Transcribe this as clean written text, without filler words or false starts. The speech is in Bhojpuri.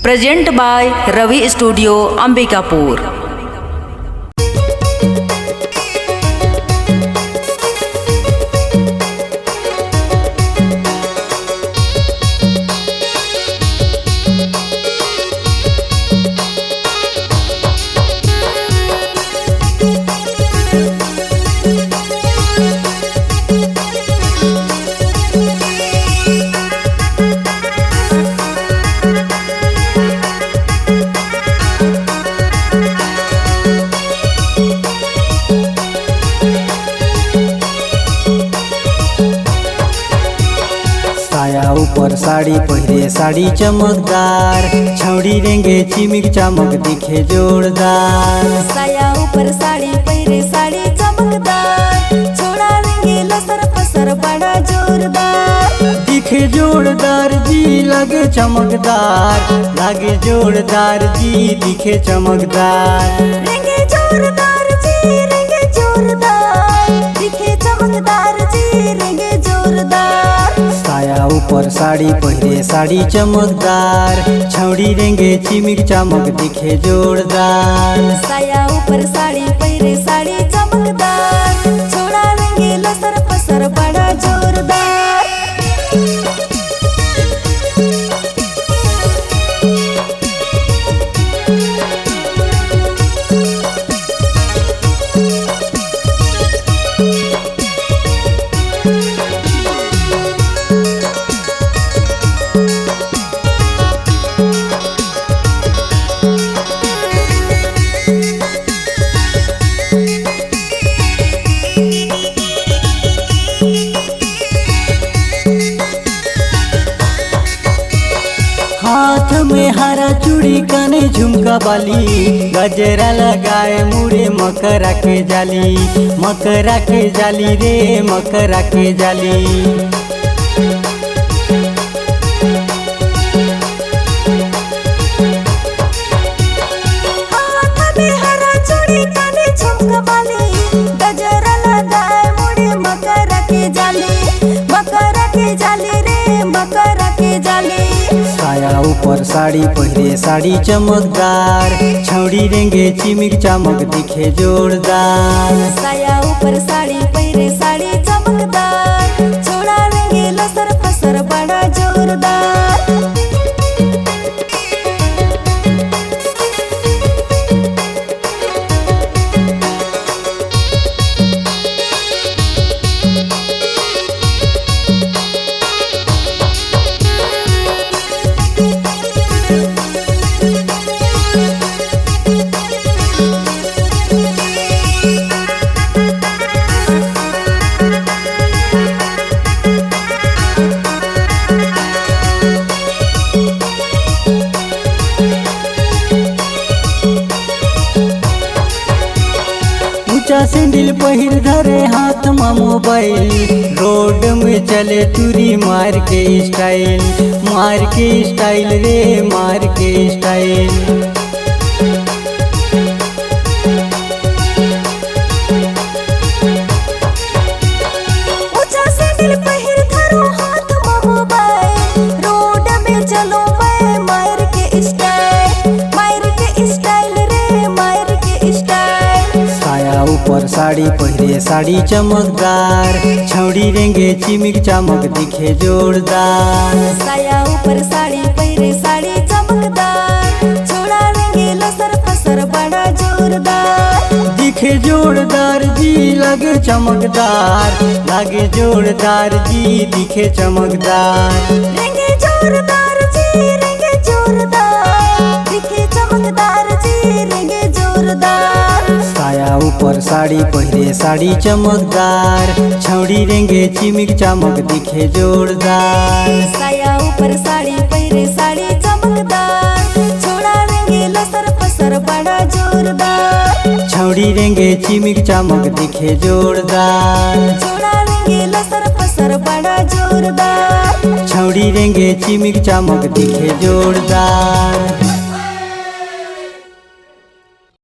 Present by Ravi studio Ambikapur. ऊपर साड़ी पहिरे साड़ी चमकदार, छौड़ी रेंगे चिमिक चमक दिखे जोरदार। साया ऊपर साड़ी पहिरे साड़ी चमकदार, छोड़ा रेंगे लसर पसर बड़ा जोरदार। दिखे जोरदार जी लगे चमकदार, लागे जोरदार जी दिखे चमकदार। रेंगे जोरदार जी रेंगे जोरदार, दिखे चमकदार जी रेंगे जोरदार। साया ऊपर साड़ी पहिरे साड़ी चमकदार, छौड़ी रेंगे चिमिक चमक दिखे जोरदार। साया ऊपर साड़ी पहिरे साड़ी चमकदार, छोड़ा रेंगे लसर पसर बड़ा जोरदार। हाथ में हरा चूड़ी काने झुमका बाली, गजरा लगाए मुड़े मकरा के जाली। मकरा के जाली रे मकरा के जाली। हाथ में हरा चूड़ी काने झुमका बाली, गजरा लगाए मुड़े मकरा के जाली। मकरा के जाली रे मकरा के जाली। साया ऊपर साड़ी पहिरे साड़ी चमकदार, छौड़ी रेंगे चिमिक चमक दिखे जोरदार। साया ऊपर साड़ी पहिरे साड़ी चमकदार, छोड़ा रेंगे लसर पसर बड़ा जोरदार। ऊंचा सैंडल पहिर धरे हाथ में मोबाइल, रोड में चले तुरी मार के स्टाइल। मार के स्टाइल रे मार के स्टाइल। ऊंचा सैंडल पहिर धरो हाथ में मोबाइल, रोड में चलो मैं मार के स्टाइल। मार के स्टाइल रे मार के स्टाइल। साया ऊपर साड़ी पहिरे साड़ी चमकदार, छौड़ी रेंगे चिमिक चमक दिखे जोरदार। साया ऊपर साड़ी पहिरे साड़ी चमकदार, छोड़ा रेंगे लसर पसर बड़ा जोरदार। दिखे जोरदार जी लगे चमकदार, लागे जोरदार जी दिखे चमकदार। रेंगे जोरदार जी रेंगे जोरदार, दिखे चमकदार जी रेंगे जोरदार। साया ऊपर साड़ी पहिरे साड़ी चमकदार, छौड़ी रेंगे चिमिक चमक दिखे जोरदार। साया ऊपर साड़ी पहिरे साड़ी चमकदार, छोड़ा रेंगे लसर पसर बड़ा जोरदार। छौड़ी रेंगे चिमिक चमक दिखे जोरदार। छोड़ा रेंगे लसर पसर बड़ा जोरदार। छौड़ी रेंगे चिमिक चमक दिखे जोरदार।